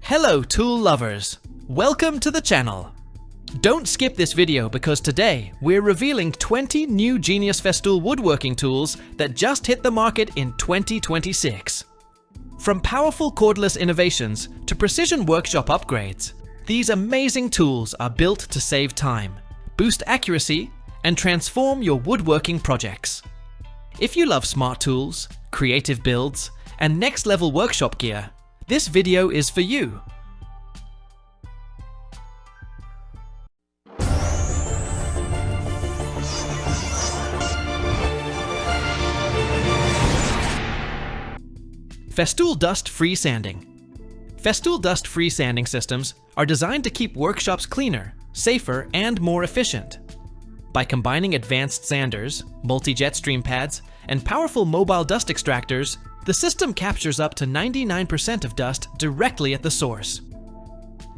Hello tool lovers! Welcome to the channel! Don't skip this video because today we're revealing 20 new genius Festool woodworking tools that just hit the market in 2026. From powerful cordless innovations to precision workshop upgrades, these amazing tools are built to save time, boost accuracy, and transform your woodworking projects. If you love smart tools, creative builds, and next-level workshop gear, this video is for you. Festool Dust-free sanding. Festool Dust-free sanding systems are designed to keep workshops cleaner, safer, and more efficient. By combining advanced sanders, multi-jet stream pads, and powerful mobile dust extractors, the system captures up to 99% of dust directly at the source.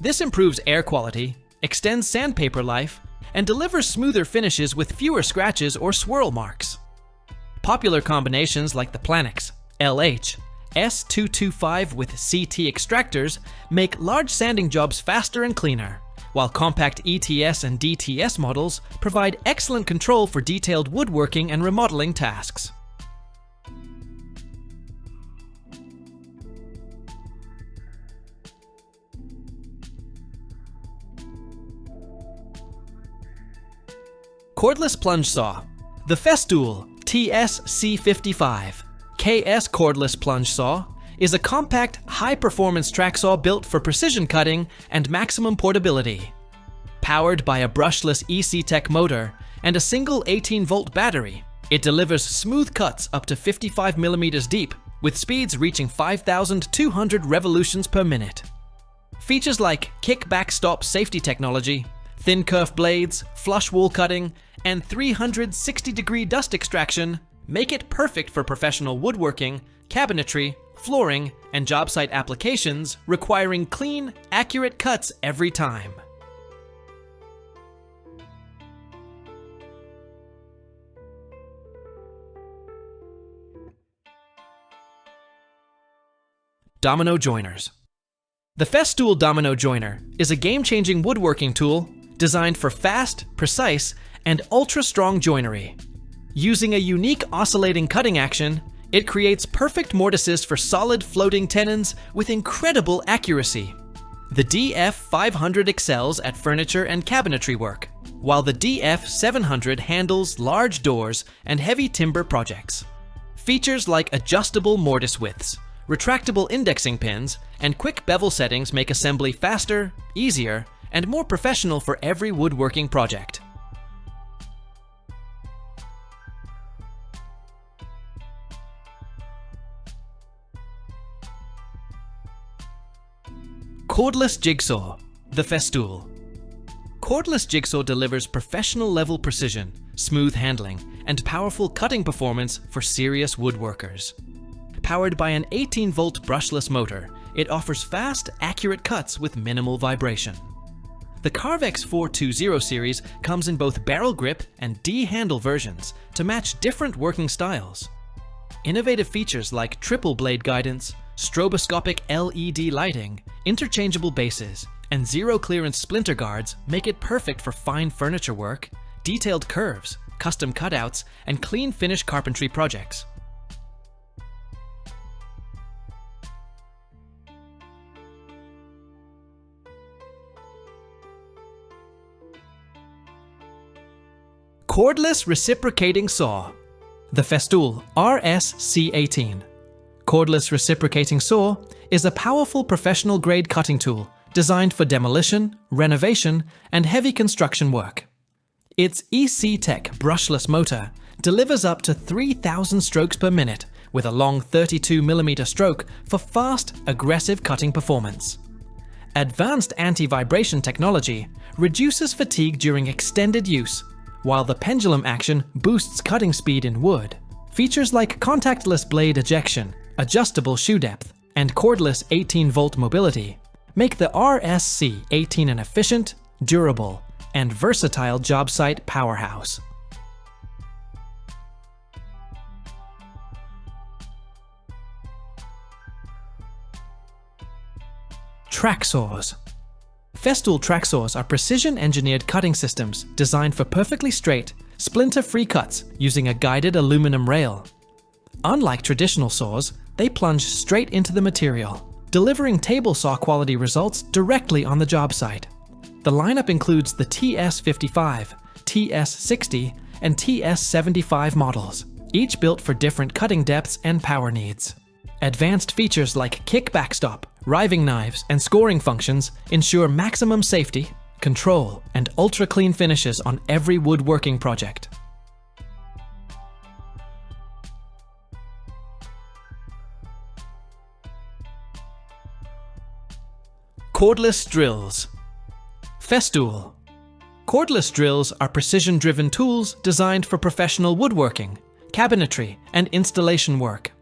This improves air quality, extends sandpaper life, and delivers smoother finishes with fewer scratches or swirl marks. Popular combinations like the Planix, LH, S225 with CT extractors make large sanding jobs faster and cleaner, while compact ETS and DTS models provide excellent control for detailed woodworking and remodeling tasks. Cordless plunge saw. The Festool TSC 55 KS Cordless plunge saw is a compact, high-performance track saw built for precision cutting and maximum portability. Powered by a brushless EC-Tech motor and a single 18-volt battery, it delivers smooth cuts up to 55 mm deep, with speeds reaching 5,200 revolutions per minute. Features like kick-back stop safety technology, thin kerf blades, flush wall cutting, and 360-degree dust extraction make it perfect for professional woodworking, cabinetry, flooring, and job site applications requiring clean, accurate cuts every time. Domino joiners. The Festool Domino joiner is a game-changing woodworking tool designed for fast, precise, and ultra-strong joinery. Using a unique oscillating cutting action, it creates perfect mortises for solid floating tenons with incredible accuracy. The DF500 excels at furniture and cabinetry work, while the DF700 handles large doors and heavy timber projects. Features like adjustable mortise widths, retractable indexing pins, and quick bevel settings make assembly faster, easier, and more professional for every woodworking project. Cordless jigsaw. The Festool. Cordless jigsaw delivers professional-level precision, smooth handling, and powerful cutting performance for serious woodworkers. Powered by an 18-volt brushless motor, it offers fast, accurate cuts with minimal vibration. The Carvex 420 series comes in both barrel grip and D-handle versions to match different working styles. Innovative features like triple blade guidance, stroboscopic LED lighting, interchangeable bases, and zero-clearance splinter guards make it perfect for fine furniture work, detailed curves, custom cutouts, and clean finish carpentry projects. Cordless reciprocating saw. The Festool RSC18. Cordless reciprocating saw is a powerful professional-grade cutting tool designed for demolition, renovation, and heavy construction work. Its EC-Tech brushless motor delivers up to 3,000 strokes per minute with a long 32mm stroke for fast, aggressive cutting performance. Advanced anti-vibration technology reduces fatigue during extended use, while the pendulum action boosts cutting speed in wood. Features like contactless blade ejection, adjustable shoe depth, and cordless 18-volt mobility make the RSC18 an efficient, durable, and versatile job site powerhouse. Track saws. Festool track saws are precision-engineered cutting systems designed for perfectly straight, splinter-free cuts using a guided aluminum rail. Unlike traditional saws, they plunge straight into the material, delivering table saw quality results directly on the job site. The lineup includes the TS55, TS60, and TS75 models, each built for different cutting depths and power needs. Advanced features like kick backstop, riving knives, and scoring functions ensure maximum safety, control, and ultra-clean finishes on every woodworking project. Cordless drills. Festool. Cordless drills are precision-driven tools designed for professional woodworking, cabinetry, and installation work.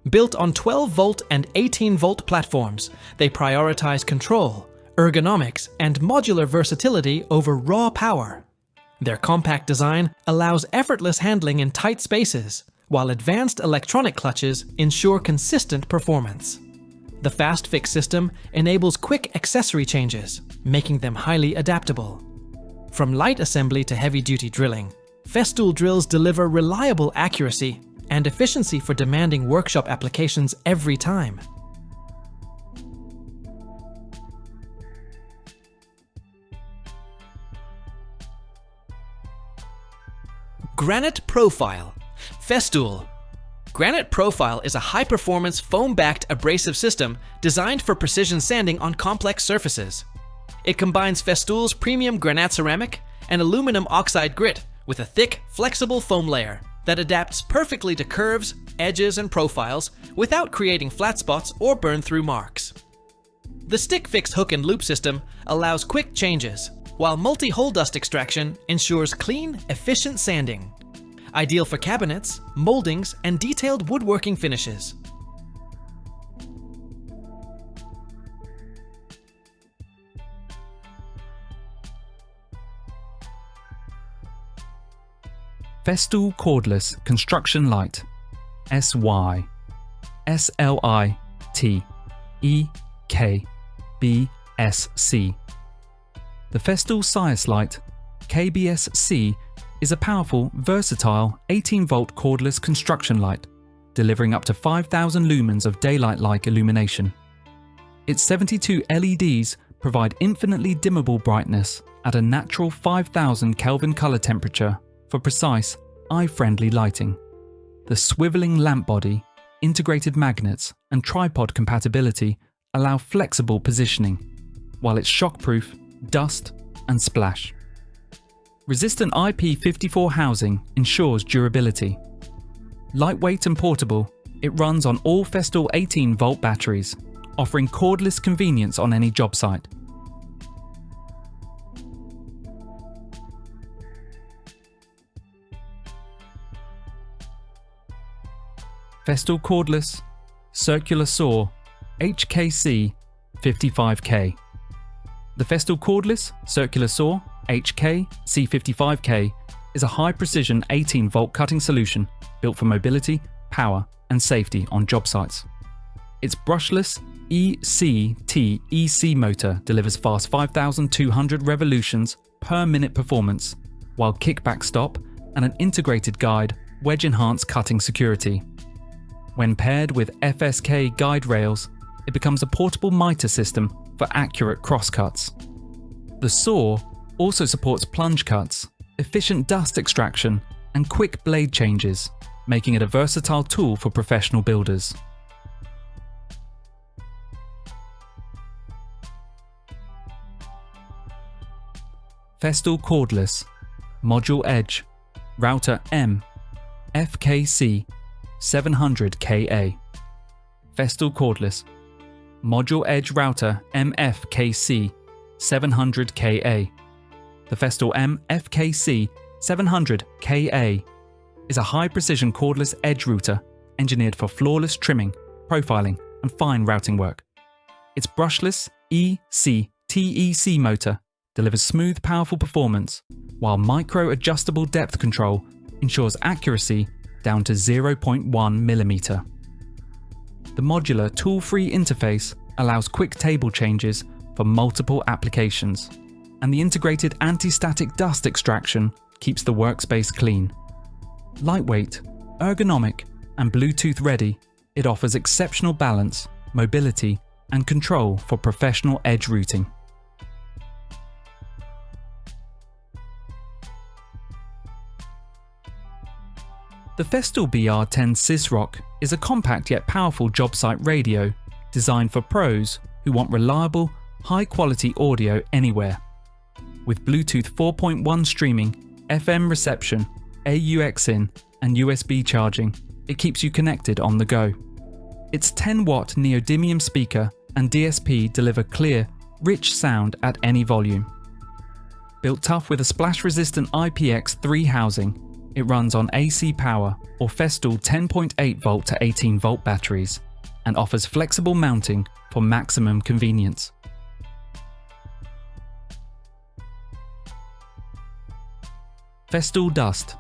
Built on 12-volt and 18-volt platforms, they prioritize control, ergonomics, and modular versatility over raw power. Their compact design allows effortless handling in tight spaces, while advanced electronic clutches ensure consistent performance. The Fast Fix system enables quick accessory changes, making them highly adaptable. From light assembly to heavy-duty drilling, Festool drills deliver reliable accuracy and efficiency for demanding workshop applications every time. Granat Profile. Festool. Granat Profile is a high-performance foam-backed abrasive system designed for precision sanding on complex surfaces. It combines Festool's premium Granat ceramic and aluminum oxide grit with a thick, flexible foam layer that adapts perfectly to curves, edges, and profiles without creating flat spots or burn-through marks. The stick-fix hook and loop system allows quick changes, while multi-hole dust extraction ensures clean, efficient sanding. Ideal for cabinets, moldings, and detailed woodworking finishes. Festool Cordless Construction Light SYS-LITE EKBSC. The Festool SYS-LITE KBSC is a powerful, versatile 18-volt cordless construction light, delivering up to 5,000 lumens of daylight-like illumination. Its 72 LEDs provide infinitely dimmable brightness at a natural 5,000 Kelvin color temperature for precise, eye-friendly lighting. The swiveling lamp body, integrated magnets, and tripod compatibility allow flexible positioning, while it's shockproof, dust, and splash. Resistant IP54 housing ensures durability. Lightweight and portable, it runs on all Festool 18-volt batteries, offering cordless convenience on any job site. Festool Cordless Circular Saw HKC 55K. The Festool Cordless Circular Saw HK-C55K is a high-precision 18-volt cutting solution built for mobility, power, and safety on job sites. Its brushless ECTEC motor delivers fast 5,200 revolutions per minute performance, while kickback stop and an integrated guide wedge-enhance cutting security. When paired with FSK guide rails, it becomes a portable miter system for accurate crosscuts. The saw also supports plunge cuts, efficient dust extraction, and quick blade changes, making it a versatile tool for professional builders. Festool Cordless Module Edge Router MFKC 700KA. Festool Cordless Module Edge Router MFKC 700KA. The Festool MFKC 700KA is a high-precision cordless edge router engineered for flawless trimming, profiling, and fine routing work. Its brushless ECTEC motor delivers smooth, powerful performance, while micro-adjustable depth control ensures accuracy down to 0.1 mm. The modular tool-free interface allows quick table changes for multiple applications, and the integrated anti-static dust extraction keeps the workspace clean. Lightweight, ergonomic, and Bluetooth ready, it offers exceptional balance, mobility, and control for professional edge routing. The Festool BR10 SysRock is a compact yet powerful job site radio designed for pros who want reliable, high-quality audio anywhere. With Bluetooth 4.1 streaming, FM reception, AUX in, and USB charging, it keeps you connected on the go. Its 10-watt neodymium speaker and DSP deliver clear, rich sound at any volume. Built tough with a splash-resistant IPX3 housing, it runs on AC power or Festool 10.8 volt to 18 volt batteries and offers flexible mounting for maximum convenience. Festool Dust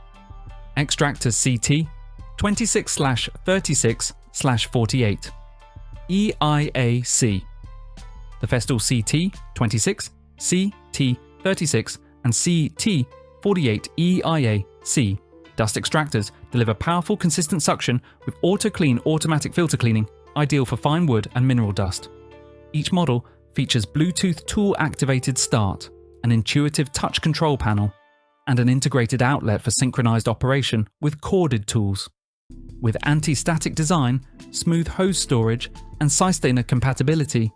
Extractors CT 26/36/48 EIAC. The Festool CT 26, CT 36 and CT 48 EIAC dust extractors deliver powerful, consistent suction with auto-clean automatic filter cleaning, ideal for fine wood and mineral dust. Each model features Bluetooth tool-activated start, an intuitive touch control panel, and an integrated outlet for synchronized operation with corded tools. With anti-static design, smooth hose storage, and Systainer compatibility,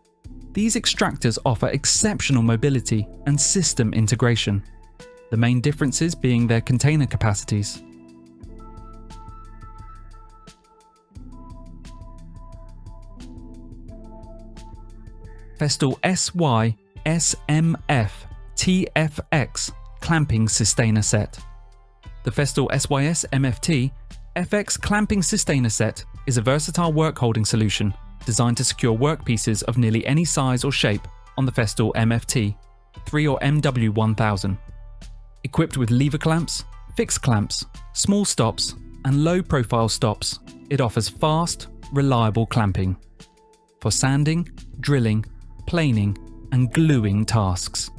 these extractors offer exceptional mobility and system integration, the main differences being their container capacities. Festool SYS-MFT clamping Systainer set. The Festool SYS-MFT FX clamping Systainer set is a versatile work holding solution designed to secure workpieces of nearly any size or shape on the Festool MFT 3 or MW1000. Equipped with lever clamps, fixed clamps, small stops, and low profile stops, it offers fast, reliable clamping for sanding, drilling, planing, and gluing tasks.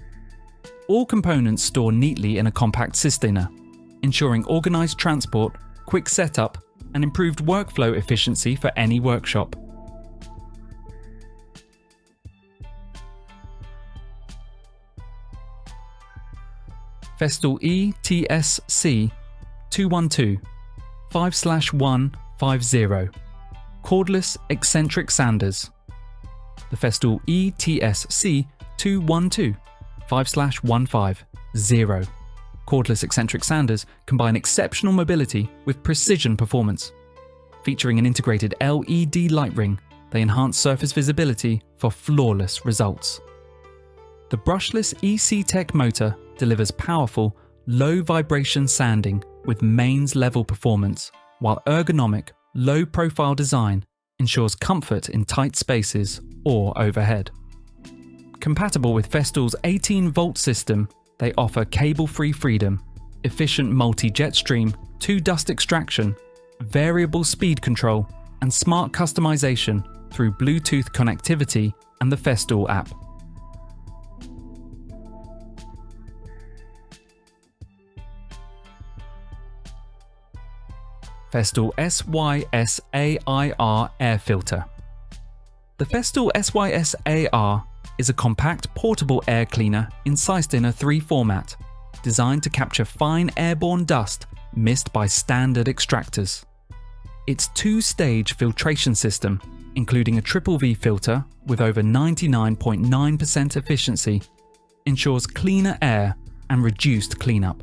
All components store neatly in a compact Systainer, ensuring organized transport, quick setup, and improved workflow efficiency for any workshop. Festool ETSC 212 5/150 Cordless Eccentric Sanders. The Festool ETSC 212 5/150 Cordless Eccentric Sanders combine exceptional mobility with precision performance. Featuring an integrated LED light ring, they enhance surface visibility for flawless results. The brushless EC-Tech motor delivers powerful, low-vibration sanding with mains-level performance, while ergonomic, low-profile design ensures comfort in tight spaces or overhead. Compatible with Festool's 18-volt system, they offer cable-free freedom, efficient multi-jet stream, 2-dust extraction, variable speed control, and smart customization through Bluetooth connectivity and the Festool app. Festool SYS-AIR air filter. The Festool SYS-AIR is a compact portable air cleaner in Systainer 3 format, designed to capture fine airborne dust missed by standard extractors. Its 2-stage filtration system, including a triple V filter with over 99.9% efficiency, ensures cleaner air and reduced cleanup.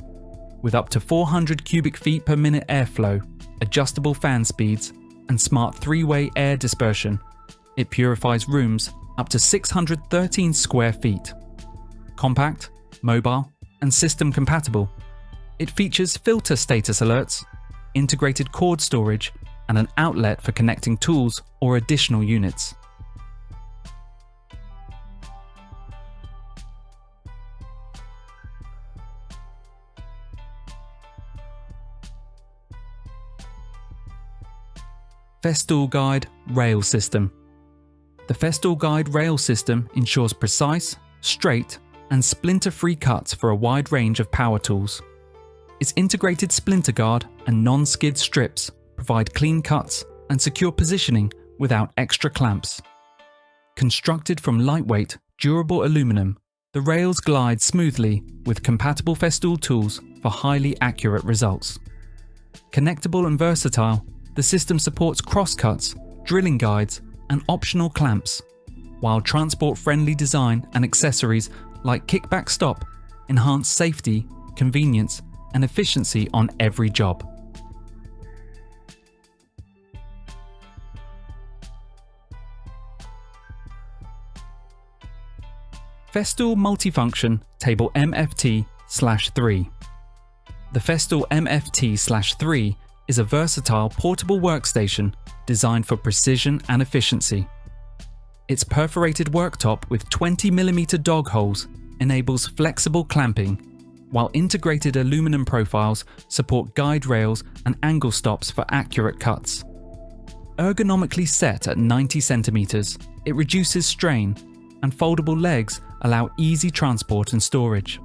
With up to 400 cubic feet per minute airflow, adjustable fan speeds, and smart 3-way air dispersion, it purifies rooms up to 613 square feet. Compact, mobile, and system compatible, it features filter status alerts, integrated cord storage, and an outlet for connecting tools or additional units. Festool Guide Rail System. The Festool guide rail system ensures precise, straight, and splinter-free cuts for a wide range of power tools. Its integrated splinter guard and non-skid strips provide clean cuts and secure positioning without extra clamps. Constructed from lightweight, durable aluminum, the rails glide smoothly with compatible Festool tools for highly accurate results. Connectable and versatile, the system supports crosscuts, drilling guides, and optional clamps, while transport-friendly design and accessories like kickback stop enhance safety, convenience, and efficiency on every job. Festool Multifunction Table MFT/3. The Festool MFT/3 is a versatile portable workstation designed for precision and efficiency. Its perforated worktop with 20mm dog holes enables flexible clamping, while integrated aluminum profiles support guide rails and angle stops for accurate cuts. Ergonomically set at 90cm, it reduces strain, and foldable legs allow easy transport and storage.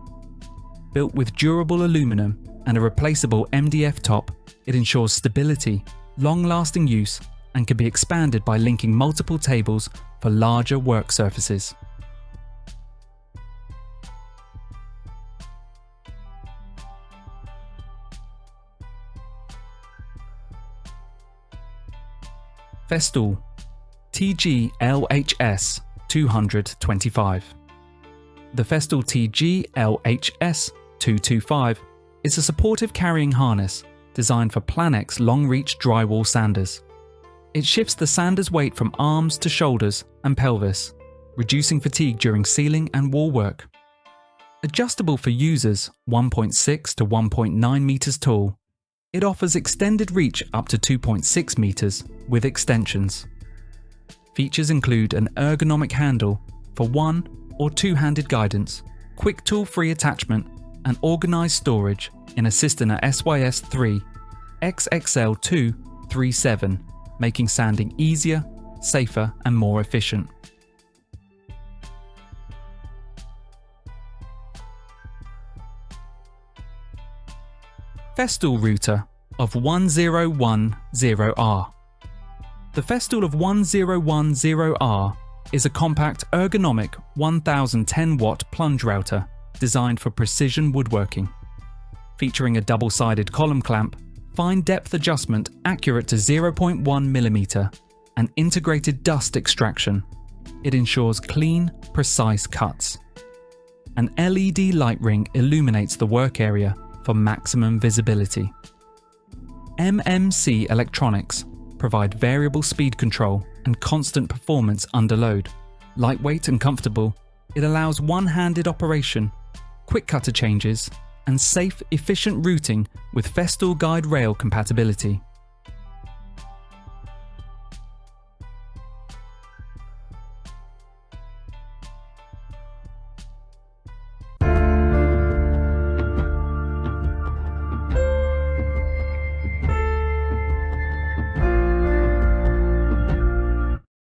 Built with durable aluminum and a replaceable MDF top, it ensures stability, long-lasting use, and can be expanded by linking multiple tables for larger work surfaces. Festool TG-LHS 225. The Festool TG-LHS 225 is a supportive carrying harness designed for Planex long-reach drywall sanders. It shifts the sander's weight from arms to shoulders and pelvis, reducing fatigue during ceiling and wall work. Adjustable for users 1.6 to 1.9 meters tall, it offers extended reach up to 2.6 meters with extensions. Features include an ergonomic handle for one or two-handed guidance, quick tool-free attachment, and organized storage in a Systainer SYS-3 XXL237, making sanding easier, safer, and more efficient. Festool Router of 1010R. The Festool of 1010R is a compact, ergonomic 1010-watt plunge router designed for precision woodworking. Featuring a double-sided column clamp, fine depth adjustment accurate to 0.1mm, and integrated dust extraction, it ensures clean, precise cuts. An LED light ring illuminates the work area for maximum visibility. MMC electronics provide variable speed control and constant performance under load. Lightweight and comfortable, it allows one-handed operation, quick cutter changes, and safe, efficient routing with Festool guide rail compatibility.